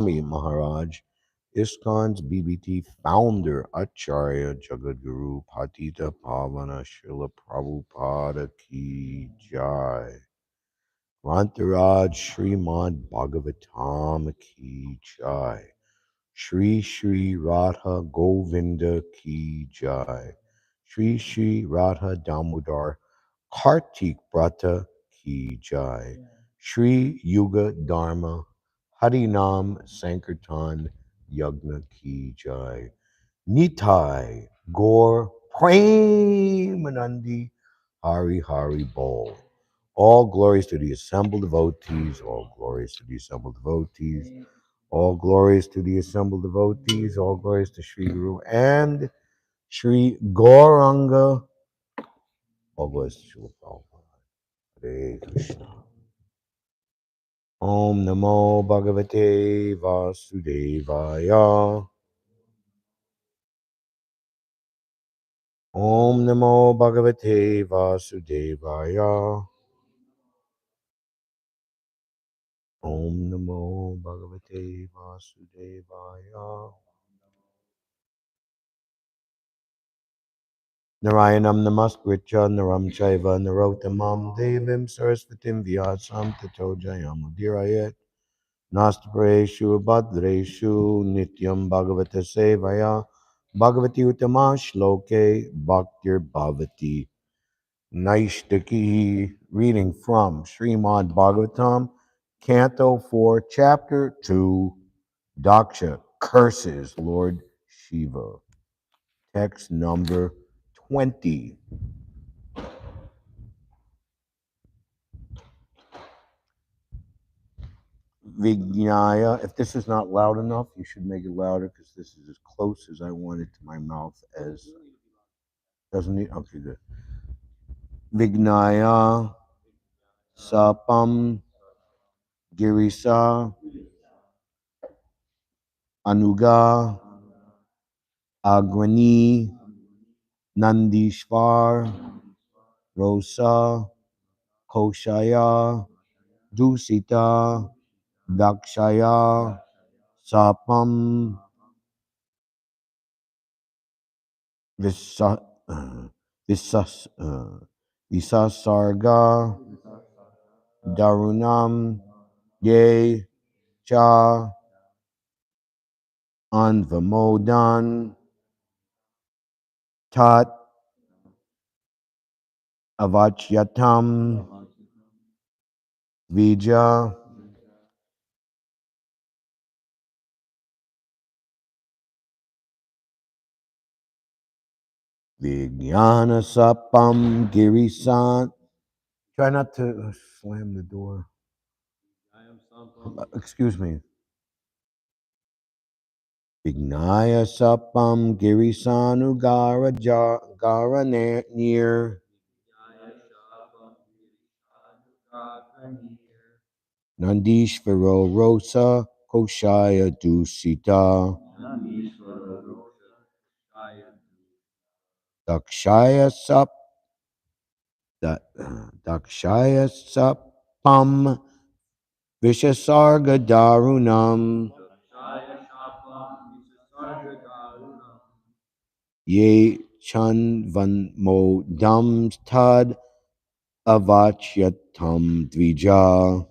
Maharaj, ISKCON's BBT founder, Acharya Jagadguru Patita Pavana Srila Prabhupada Ki Jai. Grantaraj Śrimad Bhāgavatam Ki Jai. Shri Shri Radha Govinda Ki Jai. Shri Shri Radha Damodar Kartik Brata Ki Jai. Shri Yuga Dharma Harinam Sankirtan Yagna Ki Jai. Nitai Gaur Premanandi Hari Hari Bol. All glories to the assembled devotees, all glories to the assembled devotees, all glories to the assembled devotees, all glories to Sri Guru and Sri Gauranga, all glories to Srila Prabhupada. Hare Krishna. Om Namo Bhagavate Vasudevaya. Om Namo Bhagavate Vasudevaya. Om Namo Bhagavate Vasudevaya. Narayanam Namaskritya Naram Chaiva Narottamam Devim Sarasvatim Vyasam Tato Jayam Udirayet Nastapareshu Bhadreshu Nityam Bhagavata Sevaya Bhagavati Uttama Shloke Bhaktir Bhavati Naishtaki. Reading from Śrimad Bhāgavatam, Canto 4, Chapter 2, Daksha curses Lord Shiva. Text number 20. Vignaya. If this is not loud enough, you should make it louder because this is as close as I want it to my mouth as. Doesn't need. Okay, good. Vignaya Sapam Girisa Anuga Agrani Nandishvar Rosa Koshaya Dusita Dakshaya Sapam Visa Visas Visasarga Darunam Ye Cha Anvamodan Tat Avachyatam Vija Vijnana Sapam Girisan. Try not to slam the door. Excuse me. Vignaya Sapam Girisanu Gara near Nandishvaro Rosa Koshaya Dusita Dakshaya Sapam Vishasarga Darunam Ye Chanvan Dam Tad Avachyatam Dvija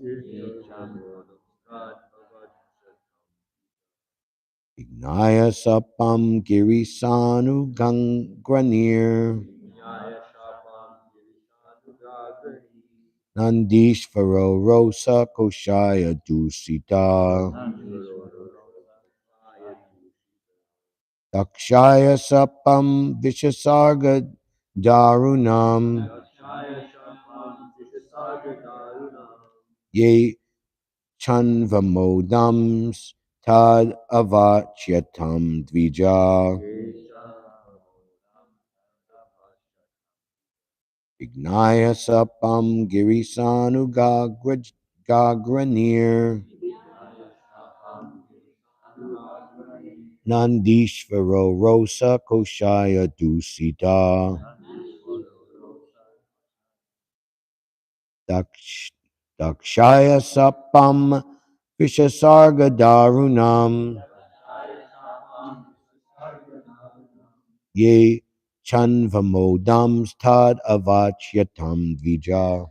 Ignaya Sapam Girisanu Gangranir Nandishvaro Rosa Koshaya Dusita Dakshaya Sapam Vishasarga Darunam Ye Chanvamodams Tad Avachyatam Dvija Ignaya Sapam Girisanu Gagranir Nandishvaro Rosa Koshaya Dusita Dakshaya Sapam Vishasarga Darunam Ye Chanvamodam Stad Avachyatam Dvija.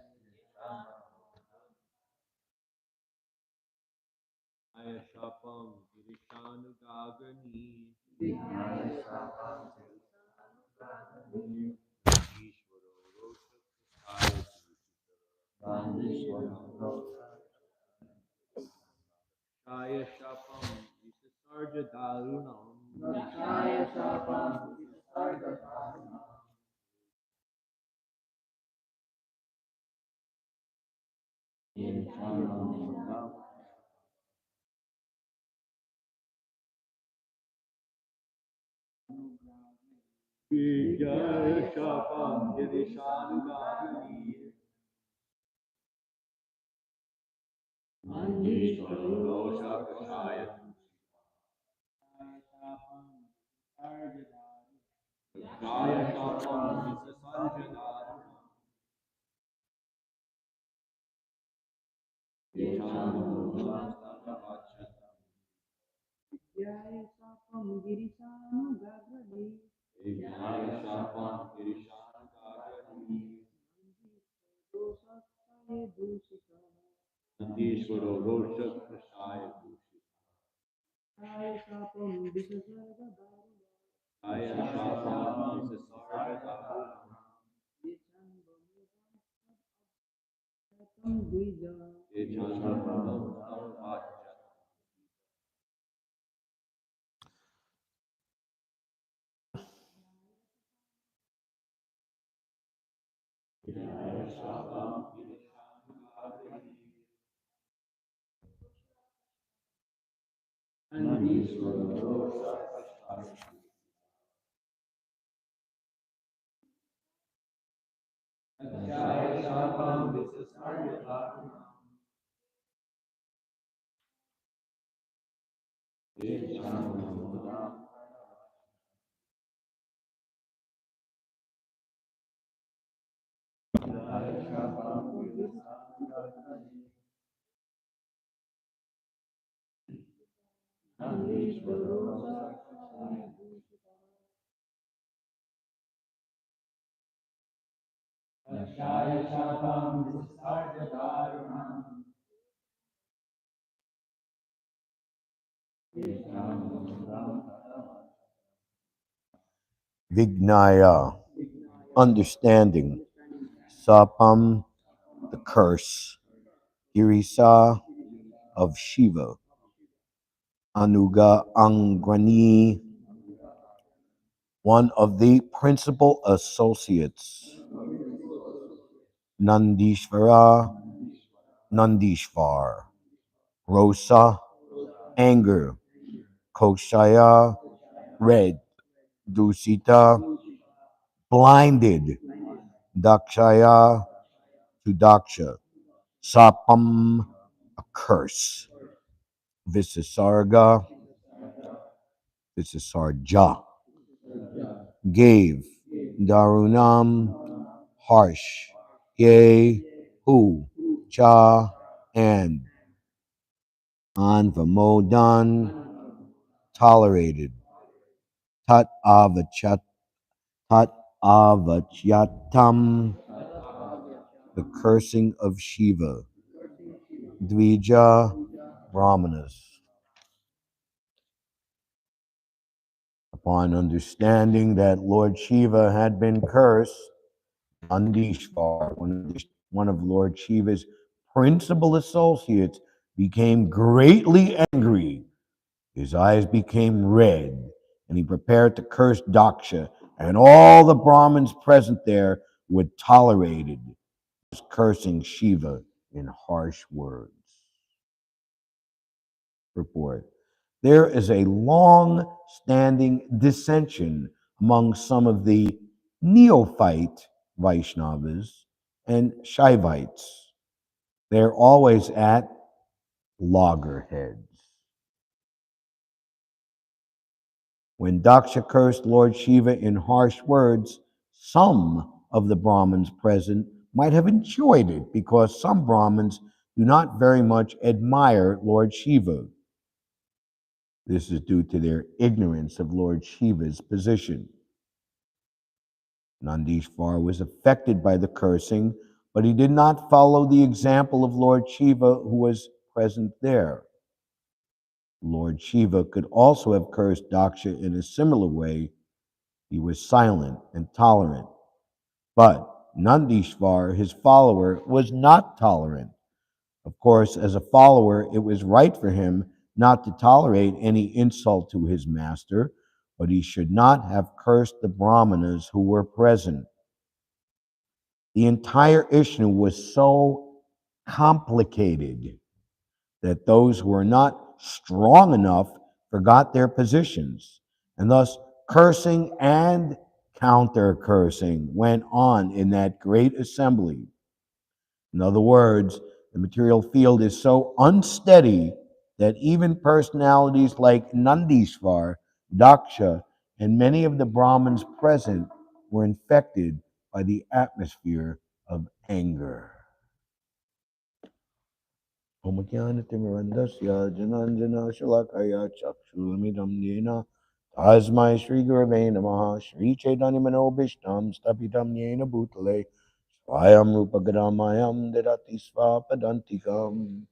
Vignaya, understanding. Sapam, the curse. Girisa, of Shiva. Anuga Angrani, one of the principal associates. Nandishvara, Nandishvar. Rosa, anger. Koshaya, red. Dusita, blinded. Dakshaya, to Daksha. Sapam, a curse. Visasarga, Visasarja, gave. Darunam, harsh. Yea, who. Cha, and. Anvamodan, tolerated. Tat avachat, tat avachyatam, the cursing of Shiva. Dvija, brahmanas. Upon understanding that Lord Shiva had been cursed, Nandishvar, one of Lord Shiva's principal associates, became greatly angry. His eyes became red, and he prepared to curse Daksha, and all the Brahmins present there would tolerated his cursing Shiva in harsh words. Report. There is a long-standing dissension among some of the neophyte Vaishnavas and Shaivites. They're always at loggerheads. When Daksha cursed Lord Shiva in harsh words, some of the Brahmins present might have enjoyed it because some Brahmins do not very much admire Lord Shiva. This is due to their ignorance of Lord Shiva's position. Nandishvar was affected by the cursing, but he did not follow the example of Lord Shiva, who was present there. Lord Shiva could also have cursed Daksha in a similar way. He was silent and tolerant. But Nandishvar, his follower, was not tolerant. Of course, as a follower, it was right for him not to tolerate any insult to his master, but he should not have cursed the Brahmanas who were present. The entire issue was so complicated that those who were not strong enough forgot their positions, and thus cursing and counter cursing went on in that great assembly. In other words, the material field is so unsteady that even personalities like Nandishvar, Daksha, and many of the Brahmins present were infected by the atmosphere of anger. Om Jnana-timirandasya Jananjana Shalakaya Chakshulmidam Yena Tasmai Shri Gurave Namaha Shri Chaitanya Manobishtam Stapitam Yena Bhutale Swayam Rupa Gadamayam Dadati Svapadantikam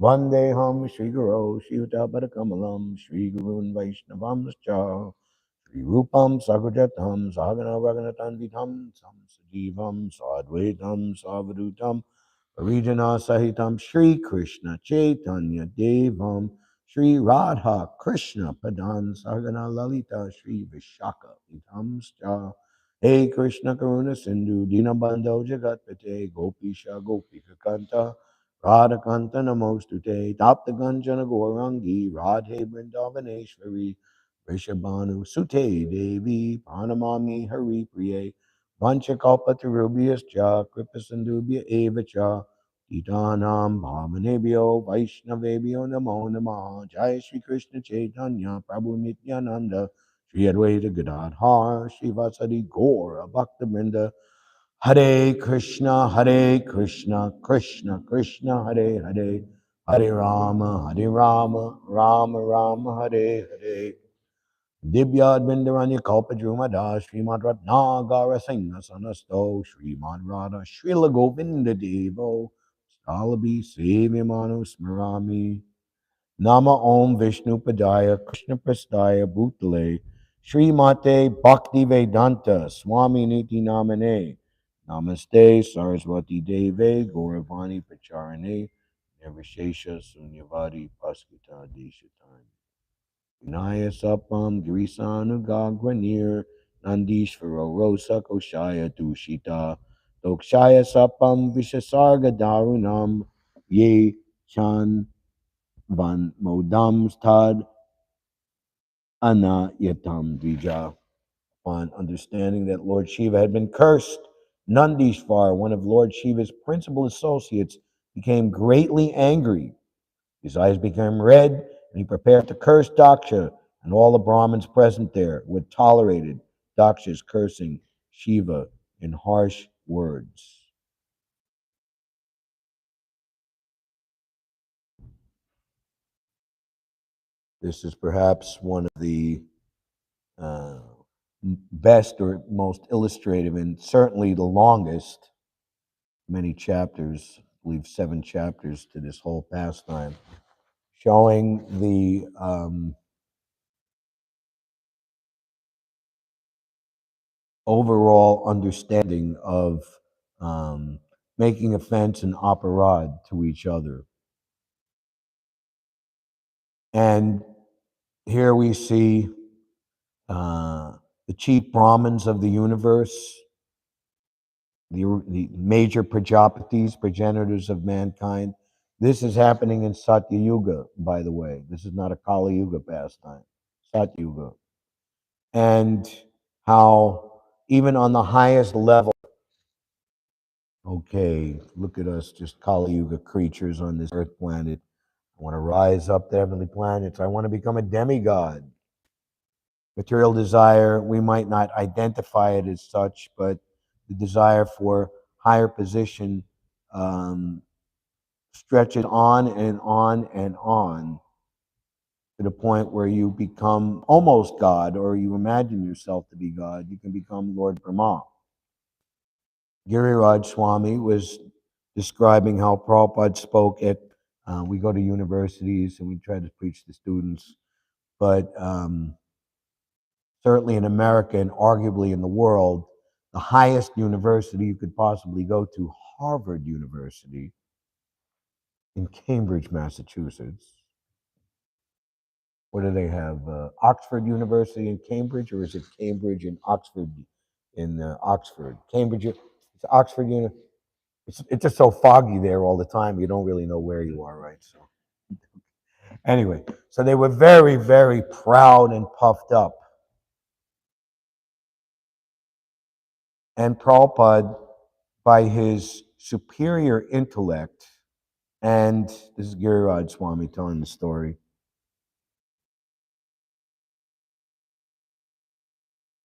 Vandeham Shri Guru Shri Uttapadakamalam Shri Gurun Vaishnavamscha Shri Rupam Sagrajatam Sahagana Raganatanvitam Sam Sajivam Sadvaitam Savadutam Parijana Sahitam Shri Krishna Chaitanya Devam Shri Radha Krishna Padan Sagana Lalita Shri Vishaka Vitamscha Hey Krishna Karuna Sindhu Dinabandho Jagatpate Gopisha Gopika Kanta Radha Kanta Namostute Tapta Ganjana Gorangi Radhe Vrindavaneshwari Rishabhanu Sute Devi Pranamami Hari Priye Vanchakalpatarubhyascha Kripasindubhya eva cha Titanam Bhavanebhyo Vaishnavebhyo Namo Namaha Jai Shri Krishna Chaitanya Prabhu Nityananda Shri Advaita Gadadhar Shri Vasadi Gaura Bhaktivinoda Hare Krishna Krishna Krishna Hare Hare Hare Rama Rama Rama Hare Hare Divyad Bindaranya Kalpadrumada Srimad Ratnagara Singha Sanasto Srimad Radha Srila Govinda Devo Stalabi Sevyamanu Smarami Nama Om Vishnu Padaya Krishna Prastaya Bhutale Srimate Bhakti Vedanta Swami Niti Namane Namaste Saraswati Deve Gauravani Pacharane Nirvishesha Sunyavadi Paskita Deshatani Vinaya Sapam Girisanu Gagranir Nandishvaro Rosa Koshaya Dushita Dokshaya Sapam Vishasarga Darunam Ye Chan Van Modam Stad Ana Yatam Dvija. Upon understanding that Lord Shiva had been cursed, Nandishvar, one of Lord Shiva's principal associates, became greatly angry. His eyes became red, and he prepared to curse Daksha and all the Brahmins present there who had tolerated Daksha's cursing Shiva in harsh words. This is perhaps one of the uh, best or most illustrative, and certainly the longest, many chapters, I believe 7 chapters to this whole pastime, showing the overall understanding of making offense and aparad to each other. And here we see the chief Brahmins of the universe, the major Prajapatis, progenitors of mankind. This is happening in Satya Yuga, by the way. This is not a Kali Yuga pastime, Satya Yuga. And how even on the highest level, okay, look at us, just Kali Yuga creatures on this earth planet. I want to rise up to heavenly planets. I want to become a demigod. Material desire, we might not identify it as such, but the desire for higher position, um, stretches on and on and on to the point where you become almost God, or you imagine yourself to be God. You can become Lord Brahma. Giriraj Swami was describing how Prabhupada spoke at, we go to universities and we try to preach to students, but certainly in America and arguably in the world, the highest university you could possibly go to, Harvard University in Cambridge, Massachusetts. What do they have? Oxford University in Cambridge, or is it Cambridge and Oxford in Oxford? Cambridge, it's Oxford University. It's just so foggy there all the time. You don't really know where you are, right? So anyway, so they were very, very proud and puffed up. And Prabhupada, by his superior intellect, and this is Giriraj Swami telling the story,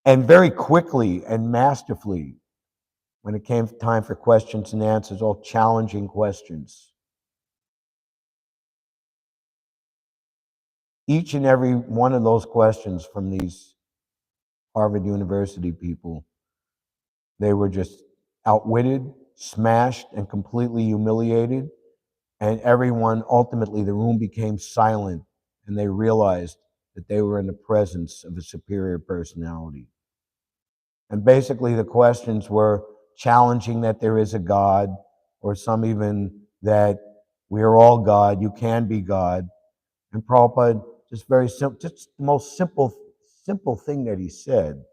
and very quickly and masterfully, when it came time for questions and answers, all challenging questions, each and every one of those questions from these Harvard University people, they were just outwitted, smashed, and completely humiliated. And everyone, ultimately, the room became silent, and they realized that they were in the presence of a superior personality. And basically, the questions were challenging that there is a God, or some even that we are all God, you can be God. And Prabhupada, just very simple, just the most simple thing that he said,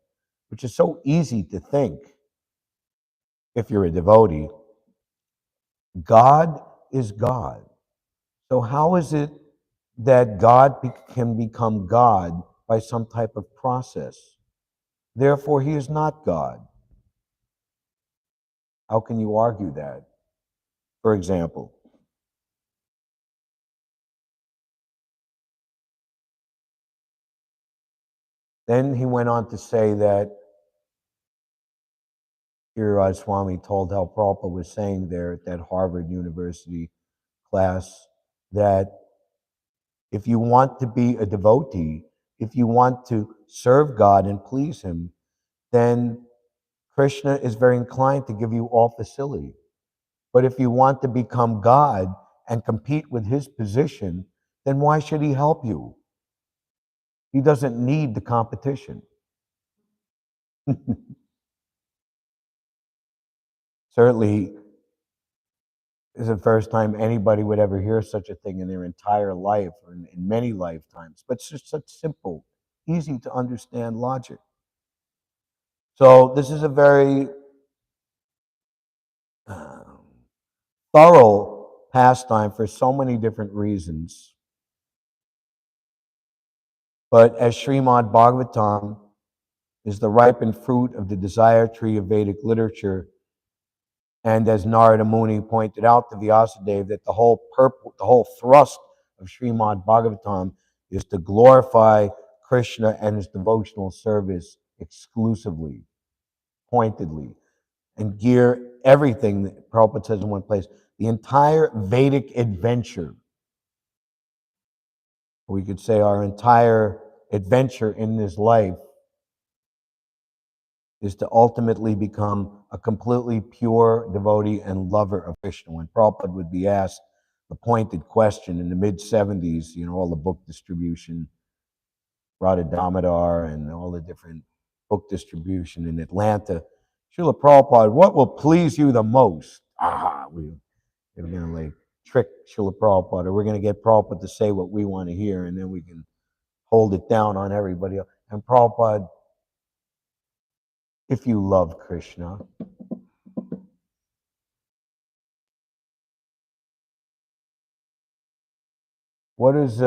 which is so easy to think if you're a devotee. God is God. So how is it that God can become God by some type of process? Therefore, he is not God. How can you argue that? For example, then he went on to say that Giriraj Swami told how Prabhupada was saying there at that Harvard University class that if you want to be a devotee, if you want to serve God and please him, then Krishna is very inclined to give you all facility. But if you want to become God and compete with his position, then why should he help you? He doesn't need the competition. Certainly, this is the first time anybody would ever hear such a thing in their entire life, or in many lifetimes. But it's just such simple, easy to understand logic. So this is a very um, thorough pastime for so many different reasons. But as Śrimad Bhāgavatam is the ripened fruit of the desire tree of Vedic literature, and as Narada Muni pointed out to Vyasadeva, that the whole thrust of Śrimad Bhāgavatam is to glorify Krishna and his devotional service exclusively, pointedly, and gear everything that Prabhupada says in one place. The entire Vedic adventure, we could say our entire adventure in this life, is to ultimately become a completely pure devotee and lover of Krishna. When Prabhupada would be asked the pointed question in the mid-70s, all the book distribution, Radha Damodar and all the different book distribution in Atlanta, Srila Prabhupada, what will please you the most? We're going to like trick Srila Prabhupada, or we're going to get Prabhupada to say what we want to hear, and then we can hold it down on everybody else. And Prabhupada, if you love Krishna, what does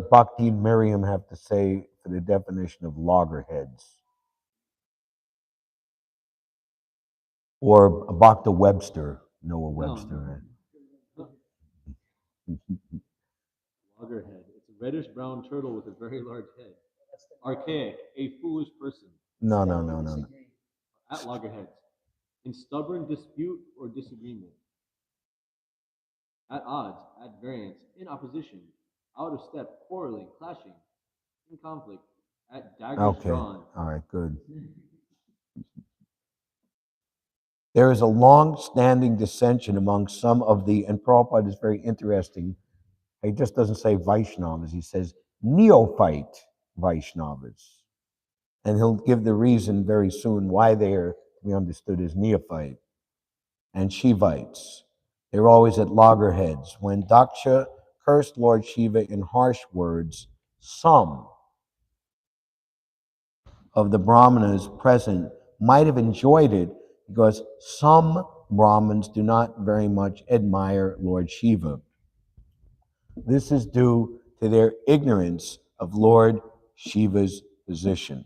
Bhakti Miriam have to say for the definition of loggerheads? Or Bhakta Webster, Noah Webster. Loggerhead. It's a reddish brown turtle with a very large head. Archaic, a foolish person. No. At loggerheads. In stubborn dispute or disagreement. at odds, at variance, in opposition, out of step, quarreling, clashing, in conflict, at daggers Okay, drawn. all right, good. There is a long-standing dissension among some of the, and Prabhupada is very interesting. He just doesn't say Vaishnavas, he says neophyte Vaishnavas. And he'll give the reason very soon why they are to be understood as neophyte and Shivites. They're always at loggerheads. When Daksha cursed Lord Shiva in harsh words, some of the Brahmanas present might have enjoyed it because some Brahmins do not very much admire Lord Shiva. This is due to their ignorance of Lord Shiva's position.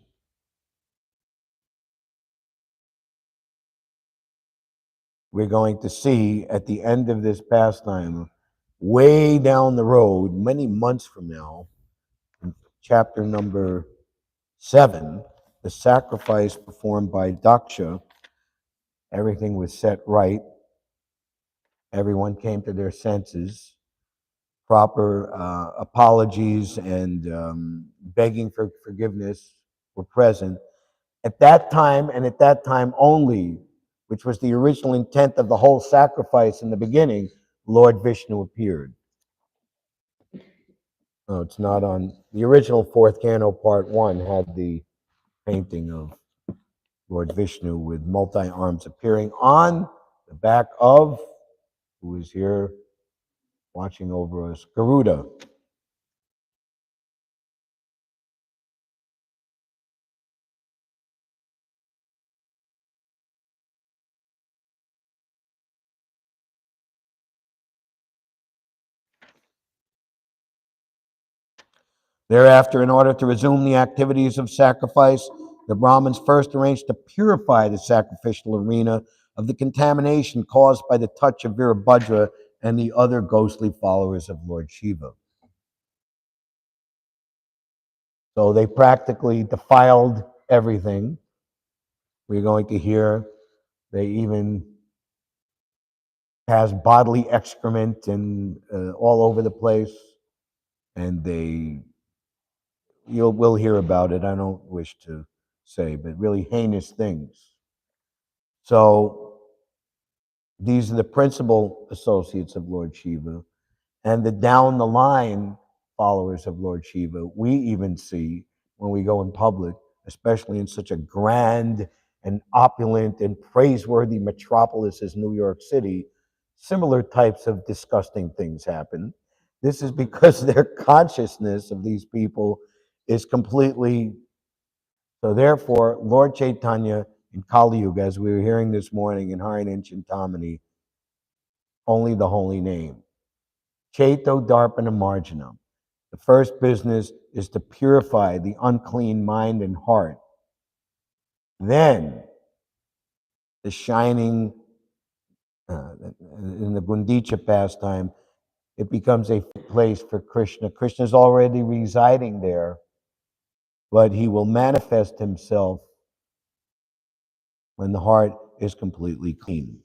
We're going to see at the end of this pastime, way down the road, many months from now, in chapter number 7, the sacrifice performed by Daksha, everything was set right. Everyone came to their senses. Proper apologies and begging for forgiveness were present. At that time and at that time only, which was the original intent of the whole sacrifice in the beginning, Lord Vishnu appeared. No, it's not on the original fourth canto, part 1, had the painting of Lord Vishnu with multi arms appearing on the back of, who is here watching over us, Garuda. Thereafter, in order to resume the activities of sacrifice, the Brahmins first arranged to purify the sacrificial arena of the contamination caused by the touch of Virabhadra and the other ghostly followers of Lord Shiva. So they practically defiled everything. We're going to hear they even passed bodily excrement and all over the place, and we'll hear about it. I don't wish to say, but really heinous things. So these are the principal associates of Lord Shiva, and the down the line followers of Lord Shiva. We even see when we go in public, especially in such a grand and opulent and praiseworthy metropolis as New York City, similar types of disgusting things happen. This is because their consciousness of these people is completely. So therefore, Lord Chaitanya in Kali Yuga, as we were hearing this morning in Harinam Chintamani, only the holy name. Chaito Darpana Marjanam. The first business is to purify the unclean mind and heart. Then the shining, in the Gundicha pastime, it becomes a place for Krishna. Krishna is already residing there, but he will manifest himself when the heart is completely clean.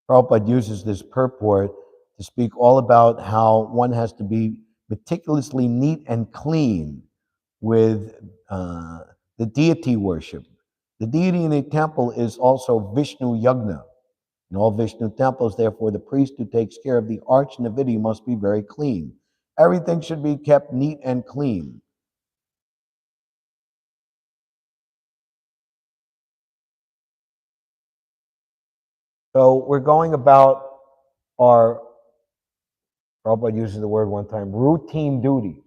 Prabhupada uses this purport to speak all about how one has to be meticulously neat and clean with the deity worship. The deity in a temple is also Vishnu Yagna. In all Vishnu temples, therefore, the priest who takes care of the arch naviti must be very clean. Everything should be kept neat and clean. So we're going about our, Prabhupada uses the word one time, routine duties.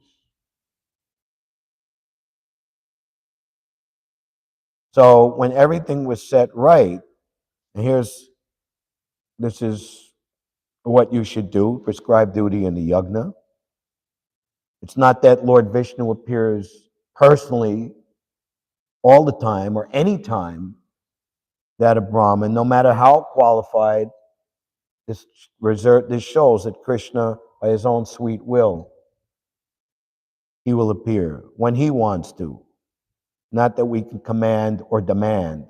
So when everything was set right, and this is what you should do, prescribed duty in the yagna. It's not that Lord Vishnu appears personally all the time or any time that a Brahmin, no matter how qualified, this shows that Krishna, by his own sweet will, he will appear when he wants to, not that we can command or demand.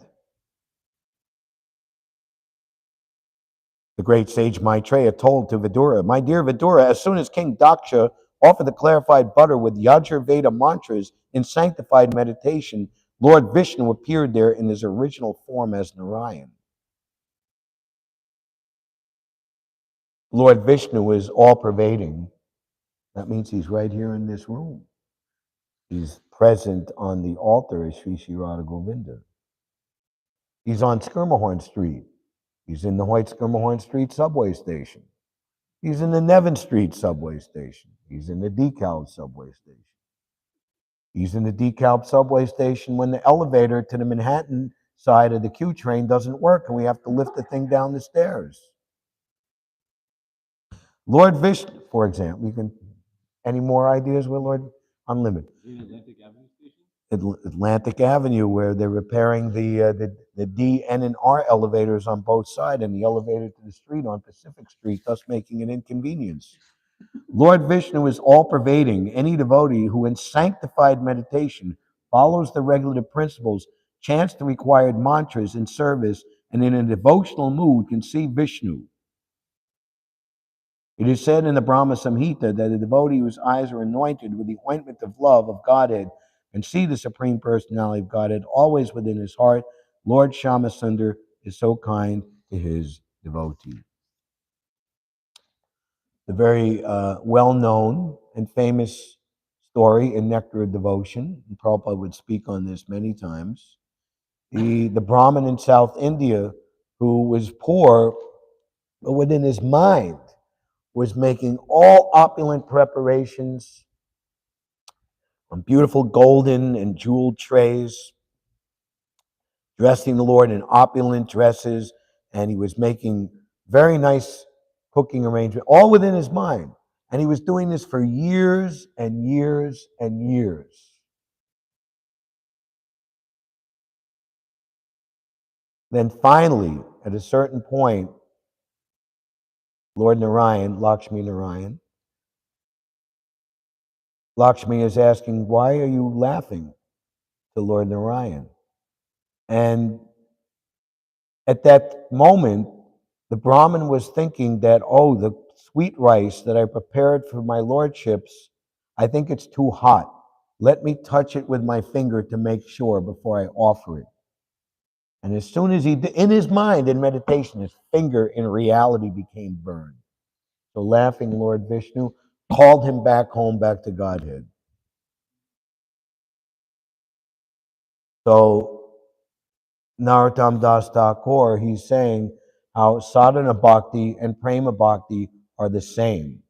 The great sage Maitreya told to Vidura, "My dear Vidura, as soon as King Daksha offered the clarified butter with Yajurveda mantras in sanctified meditation, Lord Vishnu appeared there in his original form as Narayan." Lord Vishnu is all pervading. That means he's right here in this room. He's present on the altar as Sri Sri Radha Govinda. He's on Skirmahorn Street. He's in the Hoyt Skirmahorn Street subway station. He's in the Nevin Street subway station. He's in the DeKalb subway station. He's in the DeKalb subway station when the elevator to the Manhattan side of the Q train doesn't work and we have to lift the thing down the stairs. Lord Vishnu, for example, you can, any more ideas with Lord? Unlimited. Atlantic Avenue station? Atlantic Avenue, where they're repairing the D, N, and R elevators on both sides, and the elevator to the street on Pacific Street, thus making an inconvenience. Lord Vishnu is all-pervading. Any devotee who in sanctified meditation follows the regulative principles, chants the required mantras in service, and in a devotional mood can see Vishnu. It is said in the Brahma Samhita that a devotee whose eyes are anointed with the ointment of love of Godhead can see the Supreme Personality of Godhead always within his heart. Lord Shyamasundar is so kind to his devotee. The very well-known and famous story in Nectar of Devotion, and Prabhupada would speak on this many times, the Brahmin in South India who was poor, but within his mind was making all opulent preparations on beautiful golden and jeweled trays, dressing the Lord in opulent dresses, and he was making very nice cooking arrangements, all within his mind. And he was doing this for years and years and years. Then finally, at a certain point, Lord Narayan, Lakshmi Narayan, Lakshmi is asking, "Why are you laughing?" to Lord Narayan. And at that moment, the Brahmin was thinking that, oh, the sweet rice that I prepared for my lordships, I think it's too hot. Let me touch it with my finger to make sure before I offer it. And as soon as in his mind, in meditation, his finger in reality became burned. So laughing Lord Vishnu called him back home, back to Godhead. So Narottam Das Thakur, he's saying how sadhana bhakti and prema bhakti are the same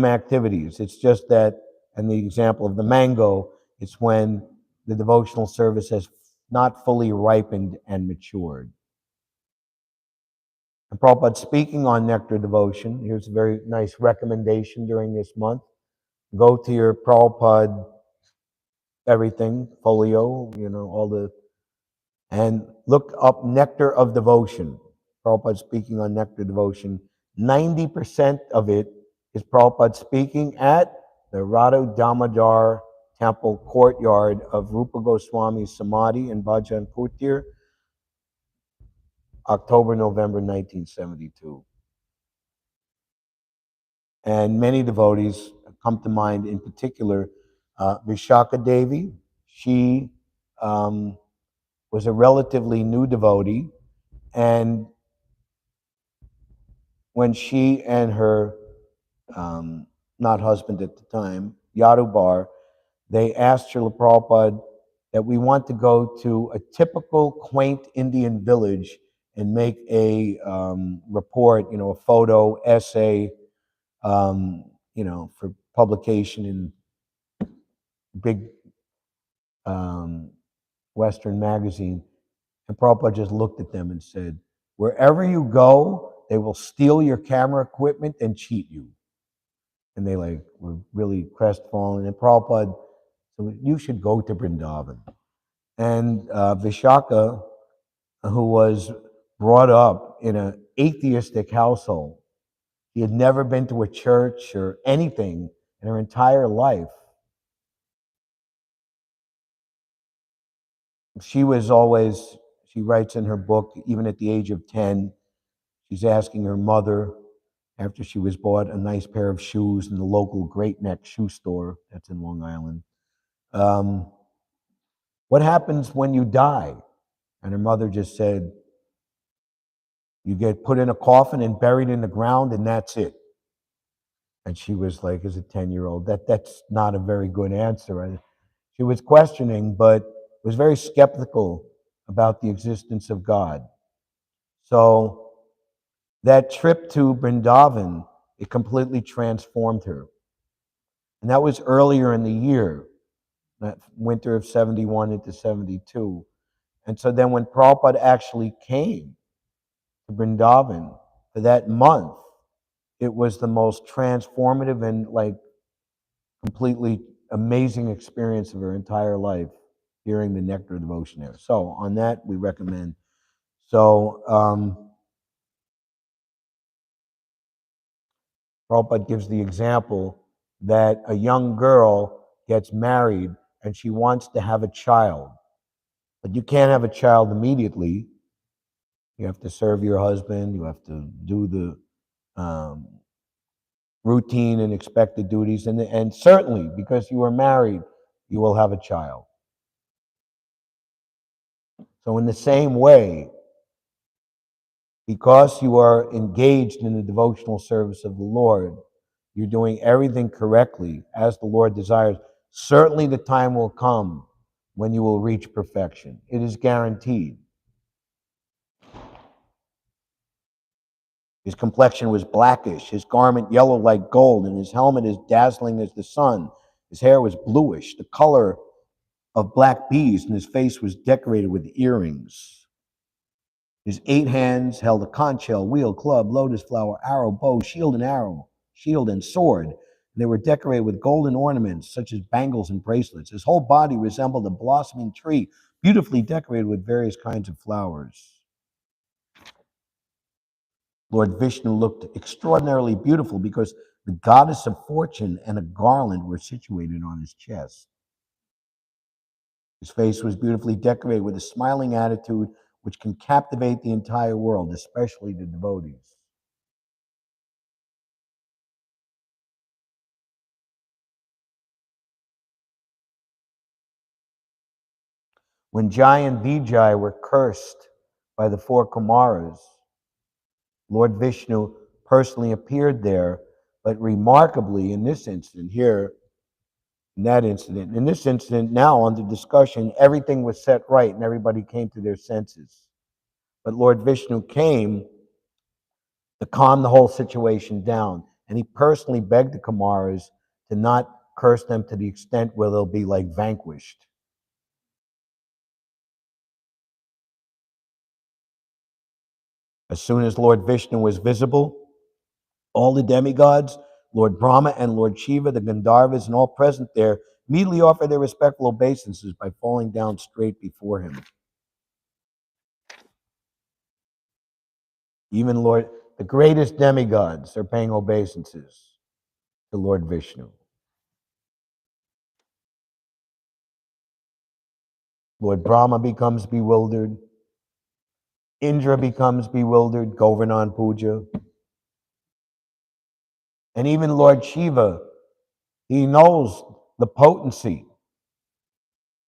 activities. It's just that, in the example of the mango, it's when the devotional service has not fully ripened and matured. And Prabhupada speaking on nectar devotion, here's a very nice recommendation during this month. Go to your Prabhupada everything, folio, and look up Nectar of Devotion. Prabhupada speaking on Nectar Devotion. 90% of it is Prabhupada speaking at the Radha Damodar Temple courtyard of Rupa Goswami's Samadhi in Bhajan Putir, October, November 1972. And many devotees come to mind, in particular, Vishaka Devi. She was a relatively new devotee, and when she and her, not husband at the time, Yadubar, they asked Srila Prabhupada that we want to go to a typical quaint Indian village and make a report, a photo essay, for publication in big Western magazine. And Prabhupada just looked at them and said, "Wherever you go, they will steal your camera equipment and cheat you." And they were really crestfallen. And Prabhupada said, "You should go to Vrindavan." And Vishaka, who was brought up in an atheistic household, he had never been to a church or anything in her entire life. She was always, she writes in her book, even at the age of 10, She's asking her mother, after she was bought a nice pair of shoes in the local Great Neck shoe store that's in Long Island, um, what happens when you die? And her mother just said, you get put in a coffin and buried in the ground, and that's it. And she was like, as a 10-year-old, that's not a very good answer. She was questioning, but was very skeptical about the existence of God. So that trip to Vrindavan, it completely transformed her. And that was earlier in the year, that winter of 71 into 72. And so then when Prabhupada actually came to Vrindavan for that month, it was the most transformative and like completely amazing experience of her entire life, hearing the nectar of devotion there. So on that, we recommend. So Prabhupada gives the example that a young girl gets married and she wants to have a child, but you can't have a child immediately. You have to serve your husband. You have to do the routine and expected duties, and certainly because you are married, you will have a child. So in the same way, because you are engaged in the devotional service of the Lord, you're doing everything correctly as the Lord desires. Certainly the time will come when you will reach perfection. It is guaranteed. His complexion was blackish, his garment yellow like gold, and his helmet as dazzling as the sun. His hair was bluish, the color of black bees, and his face was decorated with earrings. His 8 hands held a conch shell, wheel, club, lotus flower, arrow, bow, shield and sword. They were decorated with golden ornaments, such as bangles and bracelets. His whole body resembled a blossoming tree, beautifully decorated with various kinds of flowers. Lord Vishnu looked extraordinarily beautiful because the goddess of fortune and a garland were situated on his chest. His face was beautifully decorated with a smiling attitude which can captivate the entire world, especially the devotees. When Jai and Vijay were cursed by the 4 Kumaras, Lord Vishnu personally appeared there, but remarkably in this incident here, in this incident now under discussion, everything was set right and everybody came to their senses. But Lord Vishnu came to calm the whole situation down, and he personally begged the Kumaras to not curse them to the extent where they'll be like vanquished. As soon as Lord Vishnu was visible, all the demigods, Lord Brahma and Lord Shiva, the Gandharvas, and all present there immediately offered their respectful obeisances by falling down straight before him. Even the greatest demigods are paying obeisances to Lord Vishnu. Lord Brahma becomes bewildered. Indra becomes bewildered, Govardhan Puja. And even Lord Shiva, he knows the potency,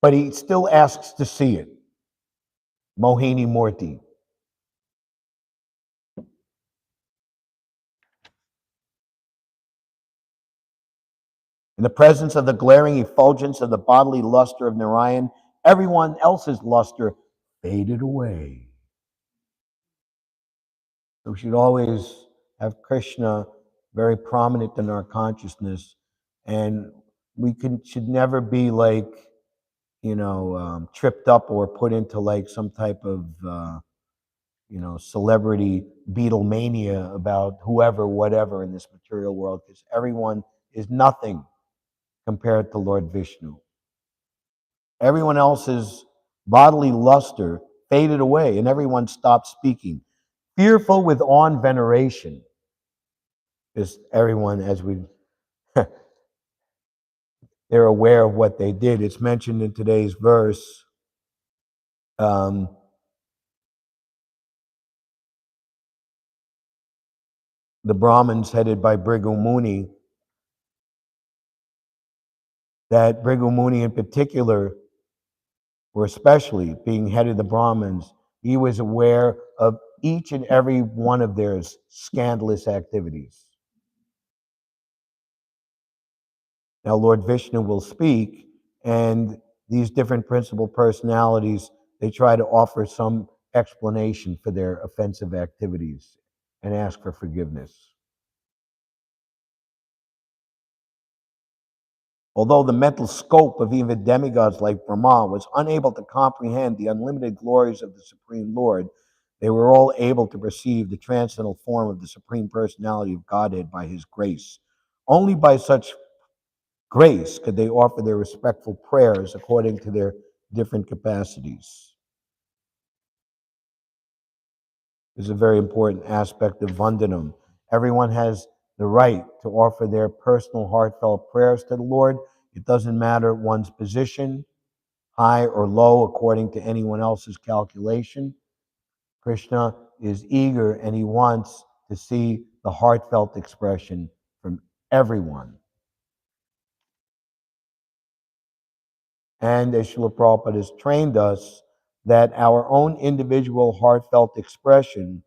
but he still asks to see it. Mohini Murti. In the presence of the glaring effulgence of the bodily luster of Narayan, everyone else's luster faded away. So we should always have Krishna very prominent in our consciousness, and should never be like, tripped up or put into like some type of celebrity Beatlemania about whoever, whatever in this material world, because everyone is nothing compared to Lord Vishnu. Everyone else's bodily luster faded away, and everyone stopped speaking. Fearful with awe and veneration, is everyone, as we they're aware of what they did. It's mentioned in today's verse. Um, the Brahmins headed by Bhrigu Muni, that Bhrigu Muni in particular, or especially being head of the Brahmins, he was aware of each and every one of their scandalous activities. Now, Lord Vishnu will speak, and these different principal personalities, they try to offer some explanation for their offensive activities and ask for forgiveness. Although the mental scope of even demigods like Brahma was unable to comprehend the unlimited glories of the Supreme Lord, they were all able to perceive the transcendental form of the Supreme Personality of Godhead by His grace. Only by such grace could they offer their respectful prayers according to their different capacities. This is a very important aspect of Vandanam. Everyone has the right to offer their personal heartfelt prayers to the Lord. It doesn't matter one's position, high or low, according to anyone else's calculation. Krishna is eager and he wants to see the heartfelt expression from everyone. And as Srila Prabhupada has trained us, that our own individual heartfelt expression,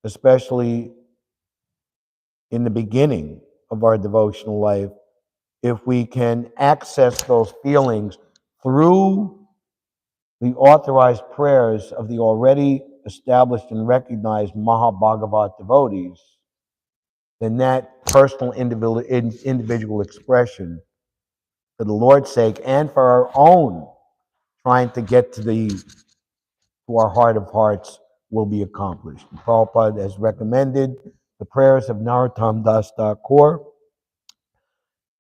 especially in the beginning of our devotional life, if we can access those feelings through the authorized prayers of the already established and recognized Mahabhagavat devotees, then that personal individual expression for the Lord's sake and for our own trying to get to our heart of hearts will be accomplished. And Prabhupada has recommended the prayers of Narottam Das Thakur,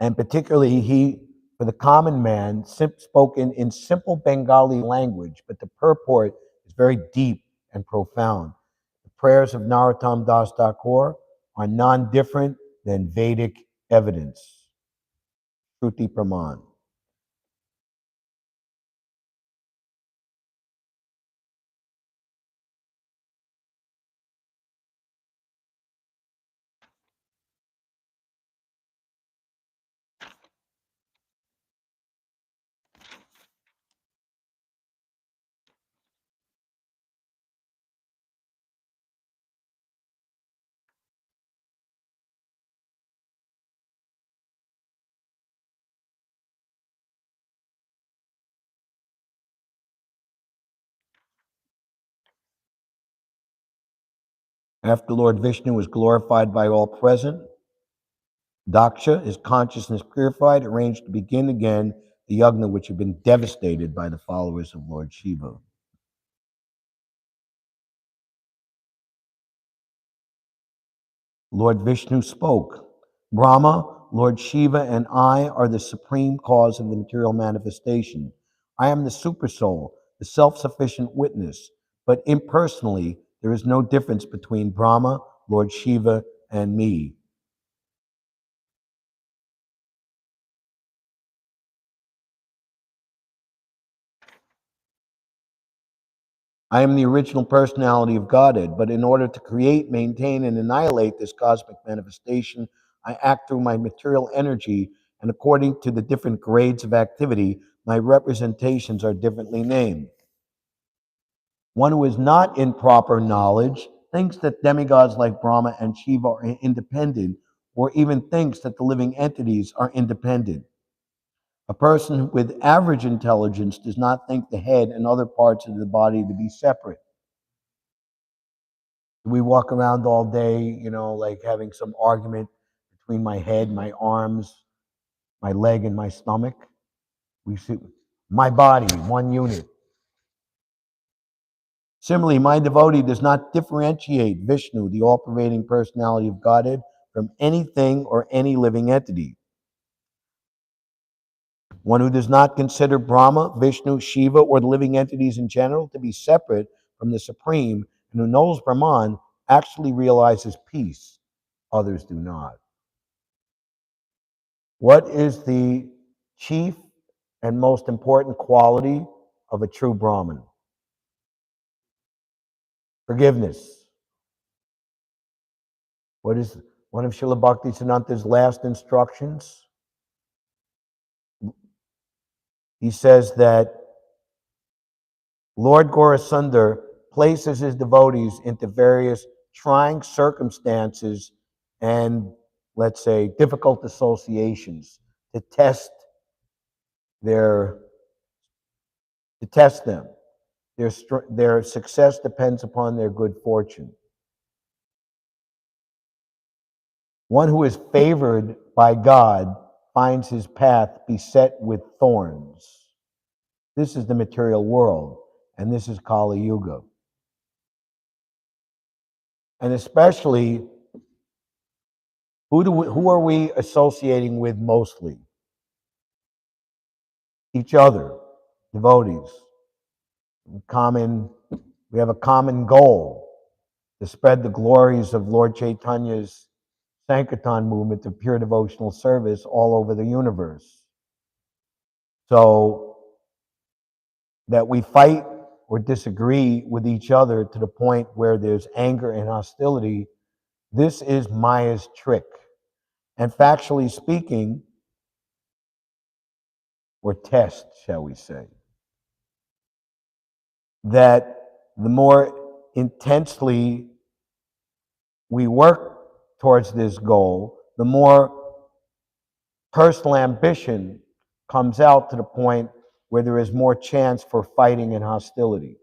and particularly for the common man, spoken in simple Bengali language, but the purport is very deep and profound. The prayers of Narottam Das Thakur are non-different than Vedic evidence, Shruti Praman. After Lord Vishnu was glorified by all present, Daksha, his consciousness purified, arranged to begin again the yagna which had been devastated by the followers of Lord Shiva. Lord Vishnu spoke. Brahma, Lord Shiva, and I are the supreme cause of the material manifestation. I am the supersoul, the self-sufficient witness, but impersonally, there is no difference between Brahma, Lord Shiva, and me. I am the original personality of Godhead, but in order to create, maintain, and annihilate this cosmic manifestation, I act through my material energy, and according to the different grades of activity, my representations are differently named. One who is not in proper knowledge thinks that demigods like Brahma and Shiva are independent, or even thinks that the living entities are independent. A person with average intelligence does not think the head and other parts of the body to be separate. We walk around all day, like having some argument between my head, my arms, my leg, and my stomach. We see my body, one unit. Similarly, my devotee does not differentiate Vishnu, the all pervading personality of Godhead, from anything or any living entity. One who does not consider Brahma, Vishnu, Shiva, or the living entities in general to be separate from the Supreme, and who knows Brahman, actually realizes peace. Others do not. What is the chief and most important quality of a true Brahmin? Forgiveness. What is one of Srila Bhaktisiddhanta's last instructions? He says that Lord Gaurasundar places his devotees into various trying circumstances and, let's say, difficult associations to test their to test them. Their success depends upon their good fortune. One who is favored by God finds his path beset with thorns. This is the material world, and this is Kali Yuga. And especially, who are we associating with mostly? Each other, devotees. We have a common goal to spread the glories of Lord Chaitanya's Sankirtan movement of pure devotional service all over the universe. So that we fight or disagree with each other to the point where there's anger and hostility, this is Maya's trick. And factually speaking, or test, shall we say, that the more intensely we work towards this goal, the more personal ambition comes out to the point where there is more chance for fighting and hostility.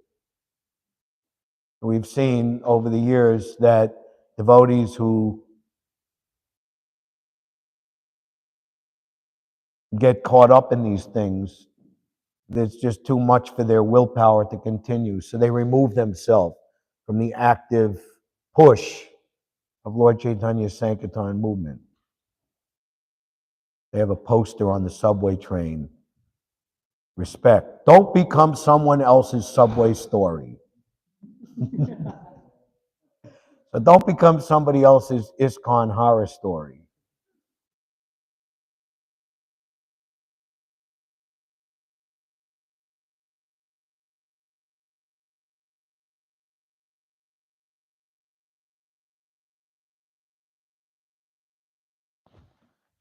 We've seen over the years that devotees who get caught up in these things, there's just too much for their willpower to continue. So they remove themselves from the active push of Lord Chaitanya's Sankirtan movement. They have a poster on the subway train. Respect. Don't become someone else's subway story. So don't become somebody else's ISKCON horror story.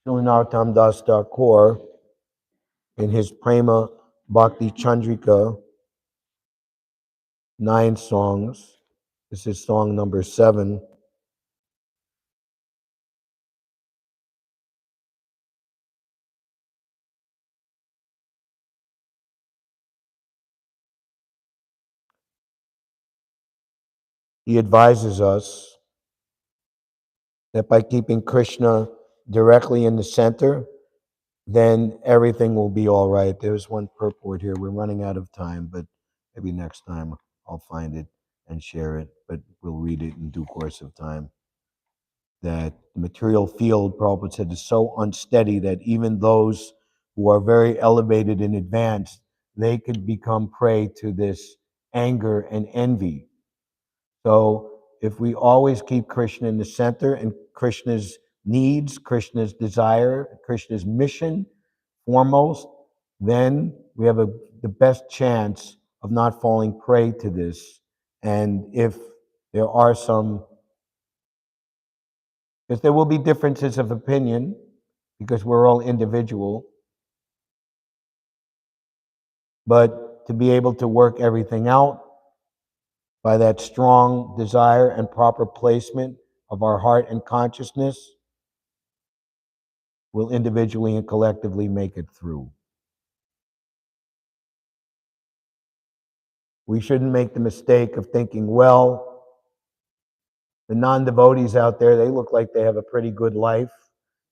Srila Narottam Das Thakur, in his Prema Bhakti Chandrika, 9 songs, this is song number 7. He advises us that by keeping Krishna directly in the center, then everything will be all right. There's one purport here. We're running out of time, but maybe next time I'll find it and share it, but we'll read it in due course of time. That the material field, Prabhupada said, is so unsteady that even those who are very elevated and advanced, they could become prey to this anger and envy. So if we always keep Krishna in the center and Krishna's needs, Krishna's desire, Krishna's mission foremost, then we have the best chance of not falling prey to this. And if there are because there will be differences of opinion, because we're all individual, but to be able to work everything out by that strong desire and proper placement of our heart and consciousness, will individually and collectively make it through. We shouldn't make the mistake of thinking, well, the non-devotees out there, they look like they have a pretty good life.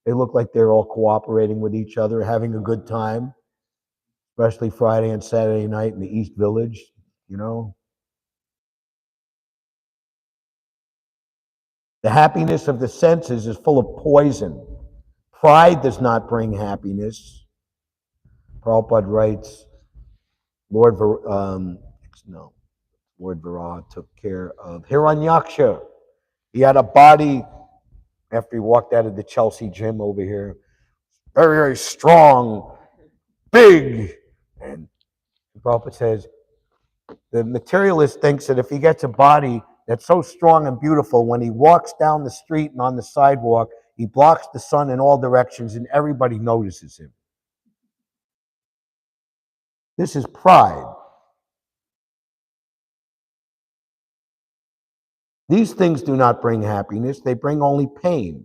They look like they're all cooperating with each other, having a good time, especially Friday and Saturday night in the East Village, you know. The happiness of the senses is full of poison. Pride does not bring happiness. Prabhupada writes, Lord Viraha took care of Hiranyaksha. He had a body after he walked out of the Chelsea gym over here. Very, very strong, big. And Prabhupada says, the materialist thinks that if he gets a body, that's so strong and beautiful. When he walks down the street and on the sidewalk, he blocks the sun in all directions and everybody notices him. This is pride. These things do not bring happiness, they bring only pain.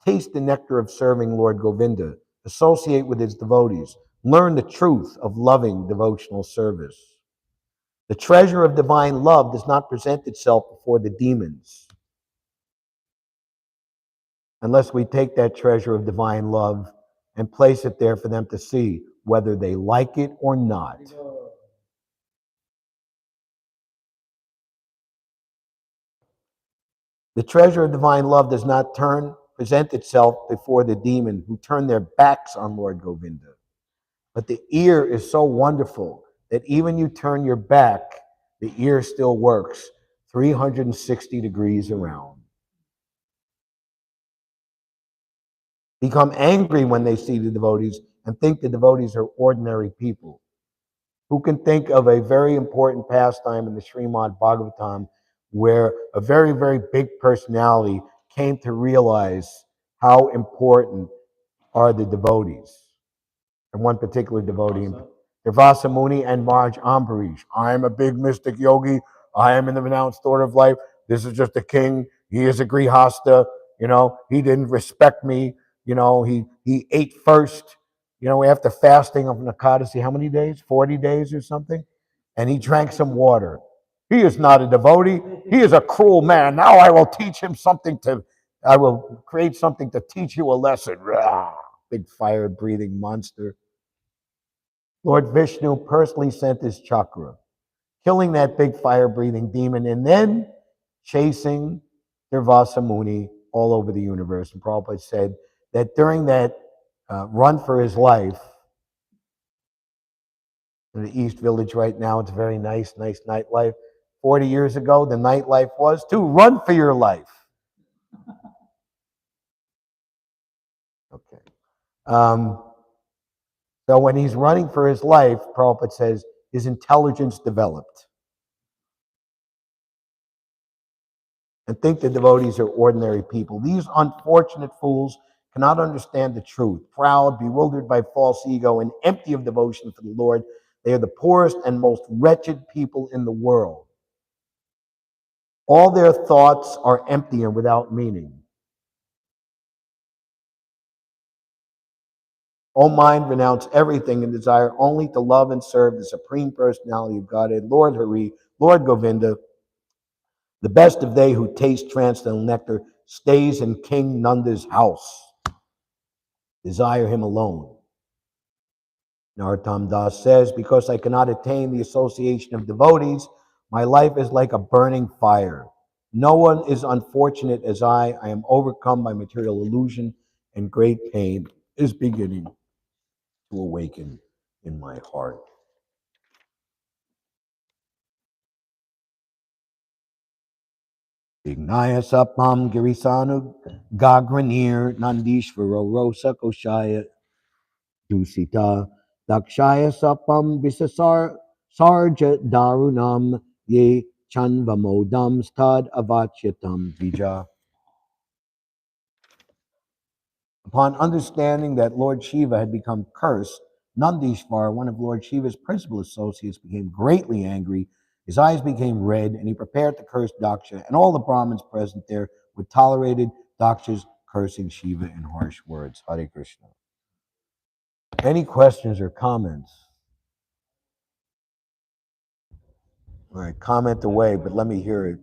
Taste the nectar of serving Lord Govinda. Associate with his devotees. Learn the truth of loving devotional service. The treasure of divine love does not present itself before the demons unless we take that treasure of divine love and place it there for them to see, whether they like it or not. The treasure of divine love does not present itself before the demon who turn their backs on Lord Govinda. But the ear is so wonderful that even you turn your back, the ear still works 360 degrees around. Become angry when they see the devotees and think the devotees are ordinary people. Who can think of a very important pastime in the Śrimad Bhāgavatam where a very, very big personality came to realize how important are the devotees? And one particular devotee, Dasa Muni and Maharaj Ambarish. I am a big mystic yogi. I am in the renounced order of life. This is just a king. He is a grihasta. He didn't respect me. He ate first, after fasting of Nakadasi, how many days? 40 days or something? And he drank some water. He is not a devotee. He is a cruel man. Now I will teach him I will create something to teach you a lesson. Rah, big fire breathing monster. Lord Vishnu personally sent his chakra, killing that big fire breathing demon and then chasing Durvasa Muni all over the universe. And Prabhupada said that during that run for his life in the East Village right now, it's very nice nightlife. 40 years ago, the nightlife was to run for your life. Okay. So when he's running for his life, Prabhupada says his intelligence developed. And think the devotees are ordinary people. These unfortunate fools cannot understand the truth. Proud, bewildered by false ego, and empty of devotion for the Lord, they are the poorest and most wretched people in the world. All their thoughts are empty and without meaning. O mind, renounce everything and desire only to love and serve the Supreme Personality of Godhead, Lord Hari, Lord Govinda. The best of they who taste transcendental nectar stays in King Nanda's house. Desire him alone. Narottam Das says, because I cannot attain the association of devotees, my life is like a burning fire. No one is unfortunate as I. I am overcome by material illusion, and great pain is beginning to awaken in my heart. Ignaya sapam girisanu gagranir nandishvaro rosa koshaya dusita dakshaya sapam visasar sarja darunam ye chanvamodam stad avachyatam vija. Upon understanding that Lord Shiva had become cursed, Nandishvar, one of Lord Shiva's principal associates, became greatly angry. His eyes became red, and he prepared to curse Daksha, and all the Brahmins present there would tolerated Daksha's cursing Shiva in harsh words. Hare Krishna. Any questions or comments? All right, comment away, but let me hear it.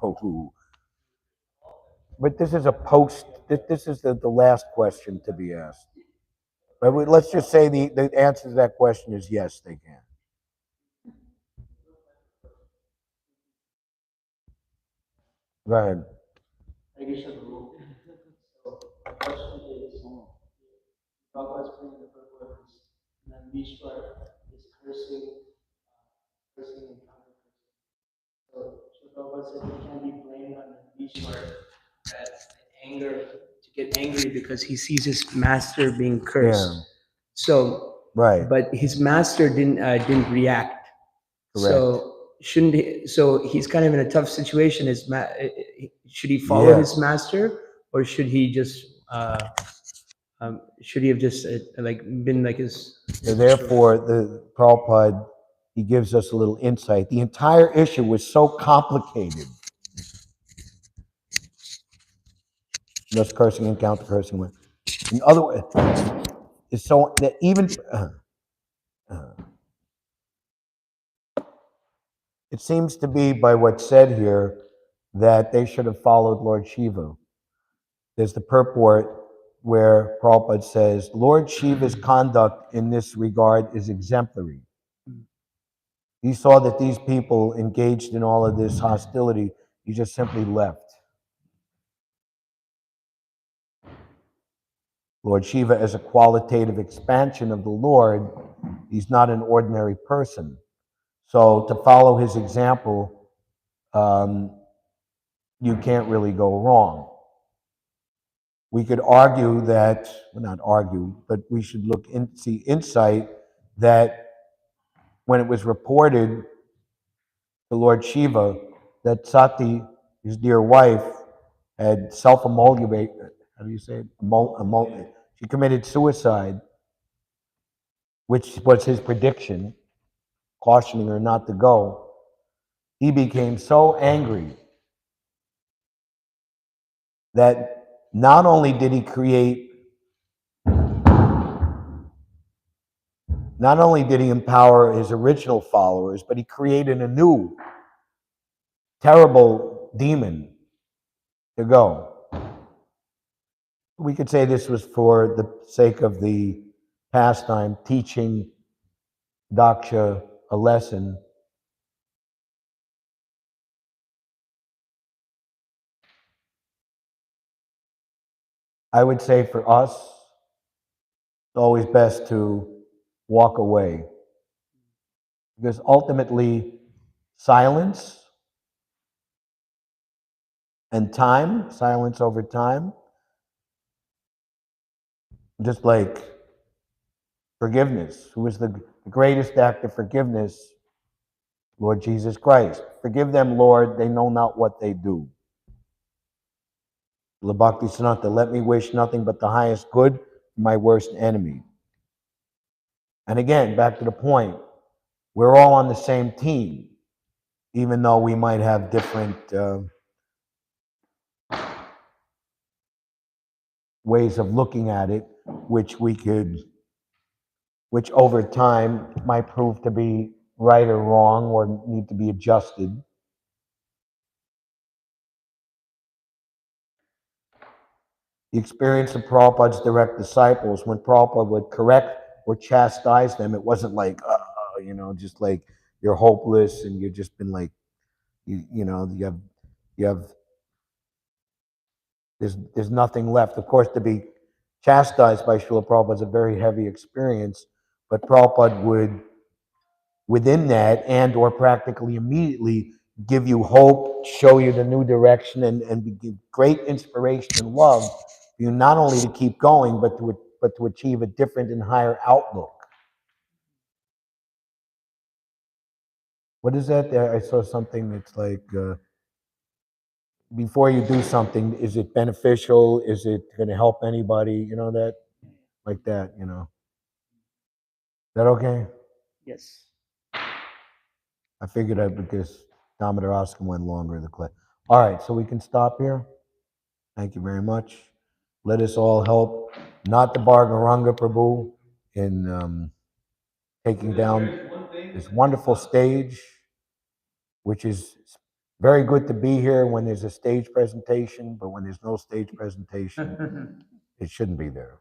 Oh, but this is a post. This is the last question to be asked. But let's just say the answer to that question is yes, they can. Go ahead. I guess so. My question is, Bhagavad explained in the purport is Nandishwar is cursing and counter cursing. So Prabhupada said he can't be blamed on Nandishwar that anger to get angry because he sees his master being cursed. Yeah. So Right. but his master didn't react. Correct. So shouldn't he, so he's kind of in a tough situation. Should he follow his master, or should he just should he have just like been like his? So therefore, the Prabhupada, he gives us a little insight. The entire issue was so complicated. Just cursing and counter cursing. In other words, it's so that even it seems to be by what's said here that they should have followed Lord Shiva. There's the purport where Prabhupada says, Lord Shiva's conduct in this regard is exemplary. He saw that these people engaged in all of this hostility. He just simply left. Lord Shiva, as a qualitative expansion of the Lord, he's not an ordinary person. So to follow his example, you can't really go wrong. We could argue that, well, not argue, but we should look and see insight that when it was reported to Lord Shiva that Sati, his dear wife, had self-emulgated, how do you say it? She committed suicide, which was his prediction, cautioning her not to go. He became so angry that not only did he empower his original followers, but he created a new terrible demon to go. We could say this was for the sake of the pastime, teaching Daksha a lesson. I would say for us, it's always best to walk away. Because ultimately, silence and time, silence over time, just like forgiveness. Who is the greatest act of forgiveness? Lord Jesus Christ. Forgive them, Lord, they know not what they do. Bhakti Siddhanta, let me wish nothing but the highest good for my worst enemy. And again, back to the point, we're all on the same team, even though we might have different ways of looking at it, which over time might prove to be right or wrong or need to be adjusted. The experience of Prabhupada's direct disciples, when Prabhupada would correct or chastise them, it wasn't like, just like you're hopeless and you've just been like, there's nothing left. Of course, to be chastised by Srila Prabhupada is a very heavy experience, but Prabhupada would, within that and or practically immediately, give you hope, show you the new direction, and give great inspiration and love for you not only to keep going, but to achieve a different and higher outlook. What is that? I saw something that's like, before you do something, is it beneficial? Is it going to help anybody? You know, that, like that, you know. Is that okay? Yes. I figured out because Damodar Oscar went longer. All right, so we can stop here. Thank you very much. Let us all help, not the Bhargaranga Prabhu, in taking down this wonderful stage, which is very good to be here when there's a stage presentation, but when there's no stage presentation, it shouldn't be there.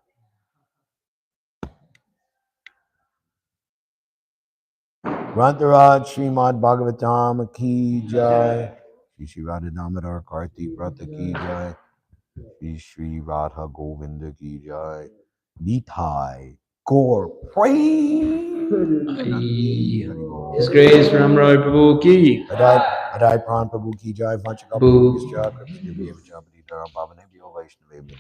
Grantaraj Śrimad Bhāgavatam ki jai. Shri Radha Damodar Karti Prata ki jai. Shri Radha Govinda ki jai. Nitai Gaur praise. His Grace Ram Roy Prabhu ki. Adai Pran Prabhu ki jai. Vanchakapu Yascha Kripshnivya Vajabhati Dharam Bhavane Vyo Vaishnave.